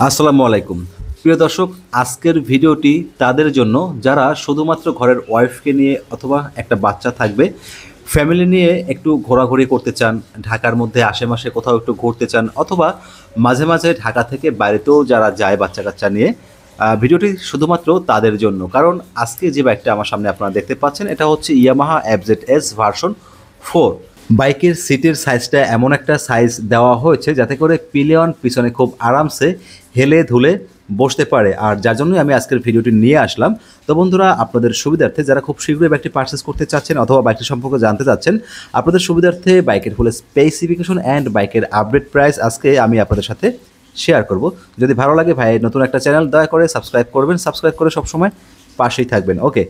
আসসালামু আলাইকুম প্রিয় দর্শক, আজকের ভিডিওটি তাদের জন্য যারা শুধুমাত্র ঘরের ওয়াইফকে নিয়ে অথবা একটা বাচ্চা থাকবে, ফ্যামিলি নিয়ে একটু ঘোরাঘুরি করতে চান, ঢাকার মধ্যে আশেপাশে কোথাও একটু ঘুরতে চান, অথবা মাঝে মাঝে ঢাকা থেকে বাইরেতেও যারা যায় বাচ্চা কাচ্চা নিয়ে। ভিডিওটি শুধুমাত্র তাদের জন্য, কারণ আজকে যে বাইকটা আমার সামনে আপনারা দেখতে পাচ্ছেন এটা হচ্ছে ইয়ামাহা FZS ভার্সন 4। বাইকের সিটের সাইজটা এমন একটা সাইজ দেওয়া হয়েছে যাতে করে পিলিয়ন পিছনে খুব আরামসে হেলে ধুলে বসতে পারে, আর যার জন্যই আমি আজকের ভিডিওটি নিয়ে আসলাম। তো বন্ধুরা, আপনাদের সুবিধার্থে যারা খুব শীঘ্রই বাইকটি পারচেস করতে চাচ্ছেন অথবা বাইকটি সম্পর্কে জানতে চাচ্ছেন, আপনাদের সুবিধার্থে বাইকের ফুল স্পেসিফিকেশন অ্যান্ড বাইকের আপডেট প্রাইস আজকে আমি আপনাদের সাথে শেয়ার করব। যদি ভালো লাগে ভাই, নতুন একটা চ্যানেল দয়া করে সাবস্ক্রাইব করবেন, সাবস্ক্রাইব করে সবসময় পাশেই থাকবেন। ওকে,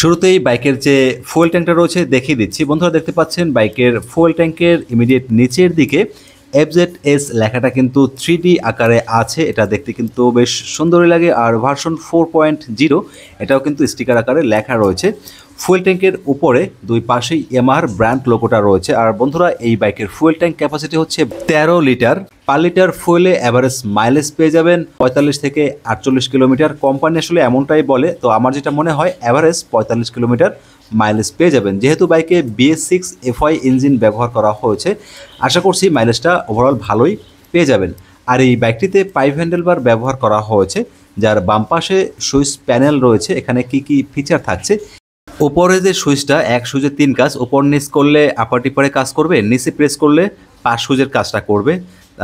শুরুতেই বাইকের যে ফুয়েল ট্যাঙ্কটা রয়েছে দেখিয়ে দিচ্ছি। বন্ধুরা দেখতে পাচ্ছেন বাইকের ফুয়েল ট্যাঙ্কের ইমিডিয়েট নিচের দিকে FZS লেখাটা কিন্তু 3D আকারে আছে, এটা দেখতে কিন্তু বেশ সুন্দরই লাগে। আর ভার্সন 4.0 এটাও কিন্তু স্টিকার আকারে লেখা রয়েছে। ফুয়েল ট্যাঙ্কের উপরে দুই পাশেই ইয়ামাহার ব্র্যান্ড লোগোটা রয়েছে। আর বন্ধুরা, এই বাইকের ফুয়েল ট্যাঙ্ক ক্যাপাসিটি হচ্ছে 13 লিটার। পার লিটার ফুয়েলে অ্যাভারেজ মাইলেজ পেয়ে যাবেন 45 থেকে 48 কিলোমিটার। কোম্পানি আসলে এমনটাই বলে, তো আমার যেটা মনে হয় অ্যাভারেজ 45 কিলোমিটার মাইলেজ পেয়ে যাবেন। যেহেতু বাইকে BS6 FI ইঞ্জিন ব্যবহার করা হয়েছে, আশা করছি মাইলেজটা ওভারঅল ভালোই পেয়ে যাবেন। আর এই বাইকটিতে পাইপ হ্যান্ডেলবার ব্যবহার করা হয়েছে, যার বাম পাশে সুইচ প্যানেল রয়েছে। এখানে কি কি ফিচার থাকছে, উপরে যে সুইচটা, এক সুইচে 3 কাজ, উপর নিচ করলে আপার টিপারে কাজ করবে, নিচে প্রেস করলে পাশ সুইচের কাজটা করবে।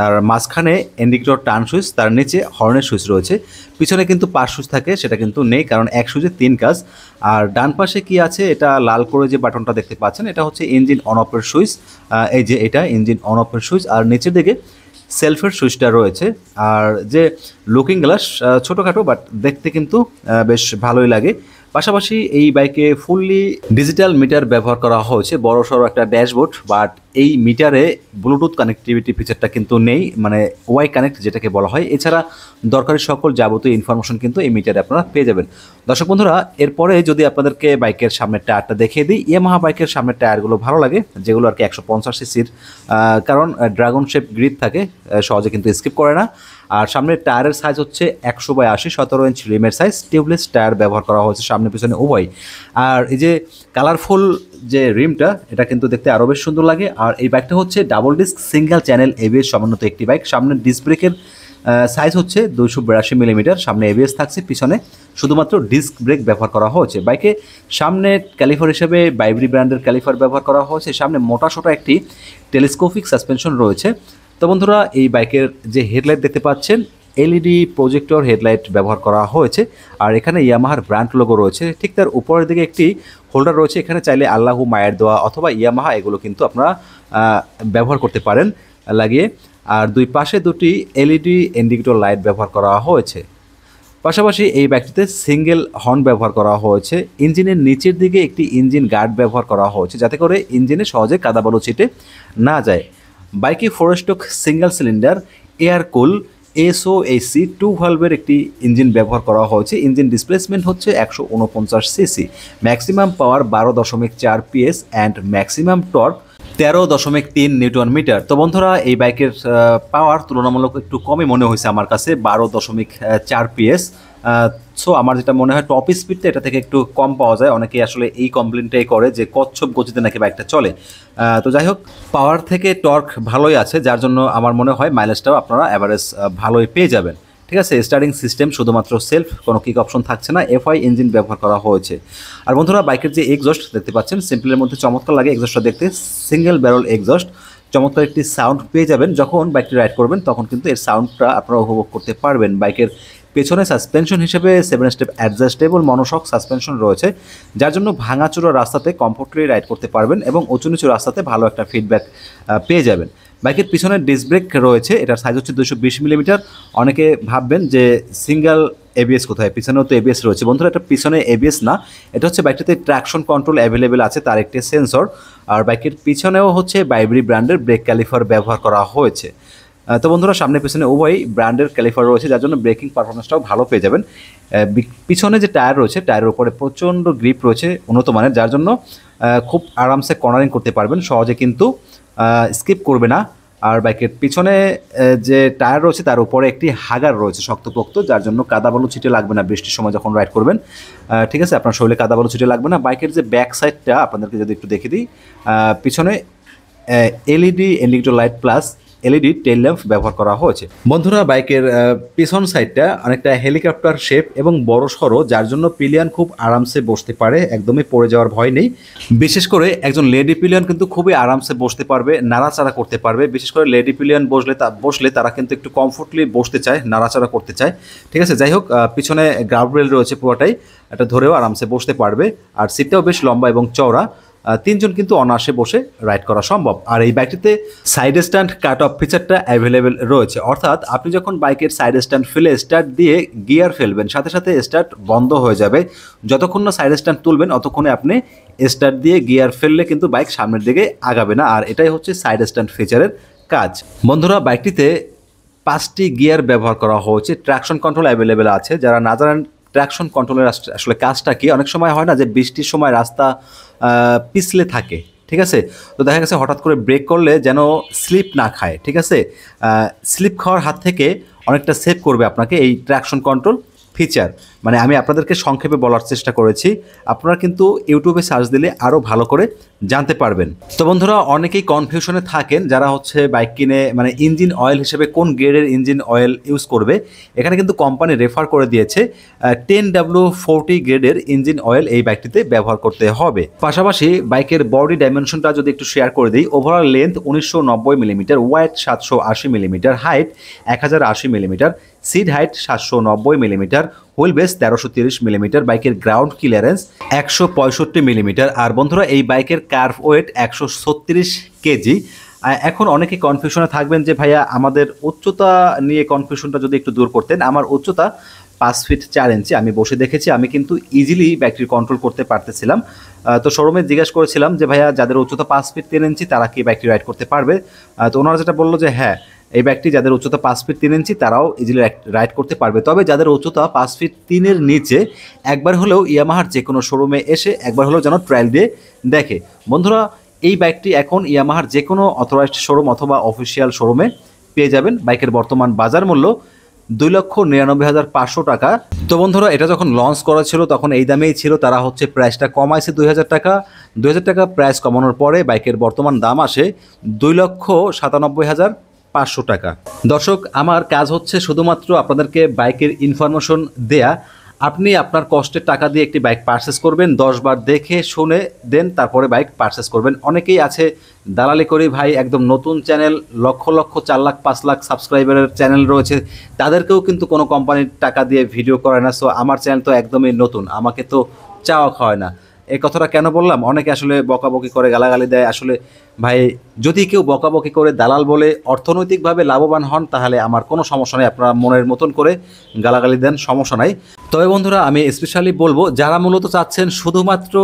আর মাঝখানে ইন্ডিকেটর টার্ন সুইচ, তার নিচে হর্নের সুইচ রয়েছে। পিছনে কিন্তু পাশ সুইচ থাকে, সেটা কিন্তু নেই, কারণ এক সুইচে 3 কাজ। আর ডান পাশে কি আছে, এটা লাল করে যে বাটনটা দেখতে পাচ্ছেন এটা হচ্ছে ইঞ্জিন অন অফের সুইচ। এই যে এটা ইঞ্জিন অন অফের সুইচ। আর নিচের দিকে সেলফের সুইচটা রয়েছে। আর যে লুকিং গ্লাস ছোটোখাটো, বাট দেখতে কিন্তু বেশ ভালোই লাগে। পাশাপাশি এই বাইকে ফুললি ডিজিটাল মিটার ব্যবহার করা হয়েছে, বড় সড়ো একটা ড্যাশবোর্ড, বাট এই মিটারে ব্লুটুথ কানেক্টিভিটি ফিচারটা কিন্তু নেই, মানে ওয়াই কানেক্ট যেটাকে বলা হয়। এছাড়া দরকারি সকল যাবতীয় ইনফরমেশন কিন্তু এই মিটারে আপনারা পেয়ে যাবেন। দর্শক বন্ধুরা, এরপরে যদি আপনাদেরকে বাইকের সামনের টায়ারটা দেখিয়ে দিই, ইয়ামাহা বাইকের সামনের টায়ারগুলো ভালো লাগে, যেগুলো আর কি 150 সিসির, কারণ ড্রাগন শেপ গ্রিপ থাকে, সহজে কিন্তু স্কিপ করে না। আর সামনের টায়ারের সাইজ হচ্ছে 100/80, 17 ইঞ্চ রিমের সাইজ। টিউবলেস টায়ার ব্যবহার করা হয়েছে সামনে পিছনে উভয়। আর এই যে কালারফুল যে রিমটা, এটা কিন্তু দেখতে আরও বেশ সুন্দর লাগে। আর এই বাইকটা হচ্ছে double disc single channel ABS সমন্বিত একটি বাইক। সামনের ডিস্ক ব্রেকের সাইজ হচ্ছে 282 মিলিমিটার। সামনে ABS থাকছে, পিছনে শুধুমাত্র ডিস্ক ব্রেক ব্যবহার করা হয়েছে। বাইকে সামনে ক্যালিফার হিসেবে বাইবরি ব্র্যান্ডের ক্যালিফার ব্যবহার করা হয়েছে। সামনে মোটাসোটা একটি টেলিস্কোপিক সাসপেনশন রয়েছে। তো বন্ধুরা, এই বাইকের যে হেডলাইট দেখতে পাচ্ছেন, LED প্রজেক্টর হেডলাইট ব্যবহার করা হয়েছে। আর এখানে ইয়ামাহার ব্র্যান্ড লোগো রয়েছে। ঠিক তার উপরের দিকে একটি হোল্ডার রয়েছে, এখানে চাইলে আল্লাহু মায়ের দোয়া অথবা ইয়ামাহা এগুলো কিন্তু আপনারা ব্যবহার করতে পারেন লাগিয়ে। আর দুই পাশে দুটি LED ইন্ডিকেটর লাইট ব্যবহার করা হয়েছে। পাশাপাশি এই বাইকটিতে সিঙ্গেল হর্ন ব্যবহার করা হয়েছে। ইঞ্জিনের নিচের দিকে একটি ইঞ্জিন গার্ড ব্যবহার করা হয়েছে, যাতে করে ইঞ্জিনে সহজে কাদাবালু ছিটে না যায়। বাইকে 4 stroke single cylinder air cool SOHC 2 ভালভের একটি ইঞ্জিন ব্যবহার করা হয়েছে। ইঞ্জিন ডিসপ্লেসমেন্ট হচ্ছে 149 CC, maximum power 12.4 PS and maximum torque 13.3 newton metre. তো বন্ধুরা, এই বাইকের পাওয়ার তুলনামূলক একটু কমই মনে হয়েছে আমার কাছে, 12.4 PS। সো আমার যেটা মনে হয় টপ স্পিডটা এটা থেকে একটু কম পাওয়া যায়। অনেকেই আসলে এই কমপ্লেনটাই করে যে কচ্ছপ গতিতে নাকি বাইকটা চলে। তো যাই হোক, পাওয়ার থেকে টর্ক ভালোই আছে, যার জন্য আমার মনে হয় মাইলেজটাও আপনারা অ্যাভারেজ ভালোই পেয়ে যাবেন। ঠিক আছে, স্টার্টিং সিস্টেম শুধুমাত্র সেলফ, কোনো কিক অপশন থাকছে না। FI ইঞ্জিন ব্যবহার করা হয়েছে। আর বন্ধুরা, বাইকের যে এক্সস্ট দেখতে পাচ্ছেন, সিম্পলের মধ্যে চমৎকার লাগে এক্সস্টটা দেখতে। সিঙ্গেল ব্যারেল এক্সস্ট, চমৎকার একটি সাউন্ড পেয়ে যাবেন। যখন বাইকটি রাইড করবেন তখন কিন্তু এর সাউন্ডটা আপনারা উপভোগ করতে পারবেন। বাইকের পেছনে সাসপেনশন হিসেবে 7 স্টেপ অ্যাডজাস্টেবল মনোশক সাসপেনশন রয়েছে, যার জন্য ভাঙাচোরা রাস্তাতে কমফোর্টলি রাইড করতে পারবেন এবং উঁচু নিচু রাস্তাতে ভালো একটা ফিডব্যাক পেয়ে যাবেন। বাইকের পিছনে ডিস্ক ব্রেক রয়েছে, এটার সাইজ হচ্ছে 220 মিলিমিটার। অনেকে ভাববেন যে সিঙ্গেল ABS কোথায়, পিছনেও তো ABS রয়েছে। বন্ধুরা, এটা পিছনে ABS না, এটা হচ্ছে বাইকটাতে ট্র্যাকশন কন্ট্রোল অ্যাভেলেবেল আছে, তার একটি সেন্সর। আর বাইকের পিছনেও হচ্ছে বাইবরি ব্র্যান্ডের ব্রেক ক্যালিফার ব্যবহার করা হয়েছে। তো বন্ধুরা, সামনে পিছনে উভয়ই ব্র্যান্ডের ক্যালিফার রয়েছে, যার জন্য ব্রেকিং পারফরমেন্সটাও ভালো পেয়ে যাবেন। পিছনে যে টায়ার রয়েছে, টায়ারের উপরে প্রচণ্ড গ্রিপ রয়েছে উন্নত মানের, যার জন্য খুব আরামসে কর্নারিং করতে পারবেন, সহজে কিন্তু স্কিপ করবে না আর বাইকের পিছনে যে টায়ার রয়েছে তার উপরে একটি হাগার রয়েছে শক্তপোক্ত, যার জন্য কাদাবালু ছিটে লাগবে না বৃষ্টির সময় যখন রাইড করবেন। ঠিক আছে, আপনার শরীরে কাদাবালু ছিটে লাগবে না। বাইকের যে ব্যাক সাইডটা আপনাদেরকে যদি একটু দেখে দিই, পিছনে LED indicator light plus LED টেল ল্যাম্প ব্যবহার করা হয়েছে। বন্ধুরা, বাইকের পিছন সাইডটা অনেকটা হেলিকপ্টার শেপ এবং বড় সড়ো, যার জন্য পিলিয়ন খুব আরামসে বসতে পারে, একদমই পড়ে যাওয়ার ভয় নেই। বিশেষ করে একজন লেডি পিলিয়ন কিন্তু খুবই আরামসে বসতে পারবে, নাড়াচাড়া করতে পারবে। বিশেষ করে লেডি পিলিয়ন বসলে তারা কিন্তু একটু কমফোর্টলি বসতে চায়, নাড়াচাড়া করতে চায়। ঠিক আছে, যাই হোক, পিছনে গ্রাউন্ড রেল রয়েছে পুরোটাই, এটা ধরেও আরামসে বসতে পারবে। আর সিটটাও বেশ লম্বা এবং চওড়া, তিনজন কিন্তু অনায়াসে বসে রাইড করা সম্ভব। আর এই বাইকটিতে সাইড স্ট্যান্ড কাট অফ ফিচারটা অ্যাভেলেবেল রয়েছে, অর্থাৎ আপনি যখন বাইকের সাইড স্ট্যান্ড ফেলে স্টার্ট দিয়ে গিয়ার ফেলবেন, সাথে সাথে স্টার্ট বন্ধ হয়ে যাবে। যতক্ষণ না সাইড স্ট্যান্ড তুলবেন অতক্ষণে আপনি স্টার্ট দিয়ে গিয়ার ফেললে কিন্তু বাইক সামনের দিকে আগাবে না। আর এটাই হচ্ছে সাইড স্ট্যান্ড ফিচারের কাজ। বন্ধুরা, বাইকটিতে 5টি গিয়ার ব্যবহার করা হয়েছে, ট্র্যাকশন কন্ট্রোল অ্যাভেলেবেল আছে। যারা না জানেন ট্র্যাকশন কন্ট্রোলের আসলে কাজটা কি, অনেক সময় হয় না যে বৃষ্টির সময় রাস্তা পিছলে থাকে, ঠিক আছে, তো দেখা গেছে হঠাৎ করে ব্রেক করলে যেন স্লিপ না খায়। ঠিক আছে, স্লিপ খাওয়ার হাত থেকে অনেকটা সেভ করবে আপনাকে এই ট্র্যাকশন কন্ট্রোল ফিচার। মানে আমি আপনাদেরকে সংক্ষেপে বলার চেষ্টা করেছি, আপনারা কিন্তু ইউটিউবে সার্চ দিলে আরও ভালো করে জানতে পারবেন। তো বন্ধুরা, অনেকেই কনফিউশনে থাকেন যারা হচ্ছে বাইক কিনে, মানে ইঞ্জিন অয়েল হিসেবে কোন গ্রেডের ইঞ্জিন অয়েল ইউজ করবে। এখানে কিন্তু কোম্পানি রেফার করে দিয়েছে 10W40 গ্রেডের ইঞ্জিন অয়েল এই বাইকটিতে ব্যবহার করতে হবে। পাশাপাশি বাইকের বডি ডাইমেনশনটা যদি একটু শেয়ার করে দিই, overall length 1990 millimetre, wide 780 millimetre, height 1080 millimetre, seat height 790 millimetre, wheel base 1330 millimetre, বাইকের গ্রাউন্ড ক্লিয়ারেন্স 165 মিলিমিটার। আর বন্ধুরা, এই বাইকের কার্ভ ওয়েট 136 কেজি। এখন অনেকে কনফিউশনে থাকবেন যে ভাইয়া আমাদের উচ্চতা নিয়ে কনফিউশনটা যদি একটু দূর করতেন। আমার উচ্চতা 5 ফিট 4 ইঞ্চি, আমি বসে দেখেছি, আমি কিন্তু ইজিলি বাইকটি কন্ট্রোল করতে পারতেছিলাম। তো শোরুমে জিজ্ঞাসা করেছিলাম যে ভাইয়া যাদের উচ্চতা 5 ফিট 3 ইঞ্চি তারা কি বাইকটি রাইড করতে পারবে। তো ওনারা যেটা বললো যে হ্যাঁ, এই বাইকটি যাদের উচ্চতা 5 ফিট 3 ইঞ্চি তারাও ইজিলি রাইড করতে পারবে। তবে যাদের উচ্চতা 5 ফিট 3-এর নিচে একবার হলেও ইয়ামাহার যে কোনো শোরুমে এসে একবার হলেও যেন ট্রায়াল দিয়ে দেখে। বন্ধুরা, এই বাইকটি এখন ইয়ামাহার যে কোনো অথরাইজড শোরুম অথবা অফিসিয়াল শোরুমে পেয়ে যাবেন। বাইকের বর্তমান বাজার মূল্য 2,99,500 টাকা। তো বন্ধুরা, এটা যখন লঞ্চ করা ছিল তখন এই দামেই ছিল, তারা হচ্ছে প্রাইসটা কমাইছে 2,000 টাকা। 2,000 টাকা প্রাইস কমানোর পরে বাইকের বর্তমান দাম আসে 2,97,500 টাকা। দর্শক, আমার কাজ হচ্ছে শুধুমাত্র আপনাদেরকে বাইকের ইনফরমেশন দেয়া। আপনি আপনার কষ্টের টাকা দিয়ে একটি বাইক পারচেস করবেন, 10 বার দেখে শুনে দেন তারপরে বাইক পারচেস করবেন। অনেকেই আছে দালালি করি ভাই, একদম নতুন চ্যানেল, লক্ষ লক্ষ 4 লাখ 5 লাখ সাবস্ক্রাইবারের চ্যানেল রয়েছে, তাদেরকেও কিন্তু কোনো কোম্পানির টাকা দিয়ে ভিডিও করে না। সো আমার চ্যানেল তো একদমই নতুন, আমাকে তো চাওয়া খাওয়ায় না। এই কথাটা কেন বললাম, অনেকে আসলে বকাবকি করে, গালাগালি দেয়। আসলে ভাই, যদি কেউ বকাবকি করে দালাল বলে অর্থনৈতিকভাবে লাভবান হন তাহলে আমার কোনো সমস্যা নেই, আপনারা মনের মতন করে গালাগালি দেন, সমস্যা নাই। তবে বন্ধুরা, আমি স্পেশালি বলবো যারা মূলত চাচ্ছেন শুধুমাত্র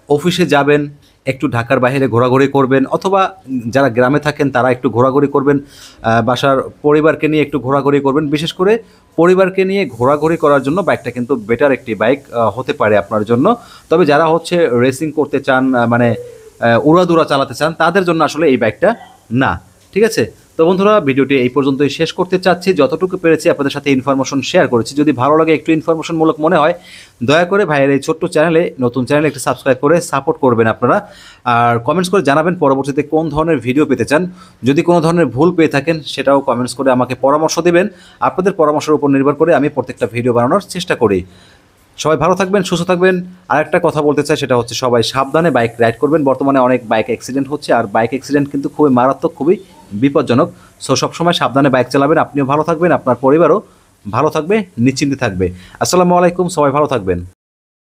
অফিসে যাবেন, একটু ঢাকার বাইরে ঘোরাঘুরি করবেন, অথবা যারা গ্রামে থাকেন তারা একটু ঘোরাঘুরি করবেন, বাসার পরিবারকে নিয়ে একটু ঘোরাঘুরি করবেন। বিশেষ করে পরিবারকে নিয়ে ঘোরাঘুরি করার জন্য বাইকটা কিন্তু বেটার একটি বাইক হতে পারে আপনার জন্য। তবে যারা হচ্ছে রেসিং করতে চান, মানে উড়াদুরা চালাতে চান, তাদের জন্য আসলে এই বাইকটা না। ঠিক আছে, তো বন্ধুরা, ভিডিওটি এই পর্যন্তই শেষ করতে চাচ্ছি। যতটুকু পেরেছি আপনাদের সাথে ইনফরমেশন শেয়ার করেছি। যদি ভালো লাগে, একটু ইনফরমেশনমূলক মনে হয়, দয়া করে ভাইয়ের এই ছোট্ট চ্যানেলে, নতুন চ্যানেলে একটু সাবস্ক্রাইব করে সাপোর্ট করবেন আপনারা। আর কমেন্টস করে জানাবেন পরবর্তীতে কোন ধরনের ভিডিও পেতে চান। যদি কোনো ধরনের ভুল পেয়ে থাকেন সেটাও কমেন্টস করে আমাকে পরামর্শ দেবেন। আপনাদের পরামর্শের উপর নির্ভর করে আমি প্রত্যেকটা ভিডিও বানানোর চেষ্টা করি। সবাই ভালো থাকবেন, সুস্থ থাকবেন। আরেকটা কথা বলতে চাই, সেটা হচ্ছে সবাই সাবধানে বাইক রাইড করবেন। বর্তমানে অনেক বাইক অ্যাক্সিডেন্ট হচ্ছে, আর বাইক অ্যাক্সিডেন্ট কিন্তু খুবই মারাত্মক, খুবই বিপজ্জনক। সো সবসময় সাবধানে বাইক চালাবেন, আপনিও ভালো থাকবেন, আপনার পরিবারও ভালো থাকবে, নিশ্চিন্তে থাকবে। আসসালামু আলাইকুম, সবাই ভালো থাকবেন।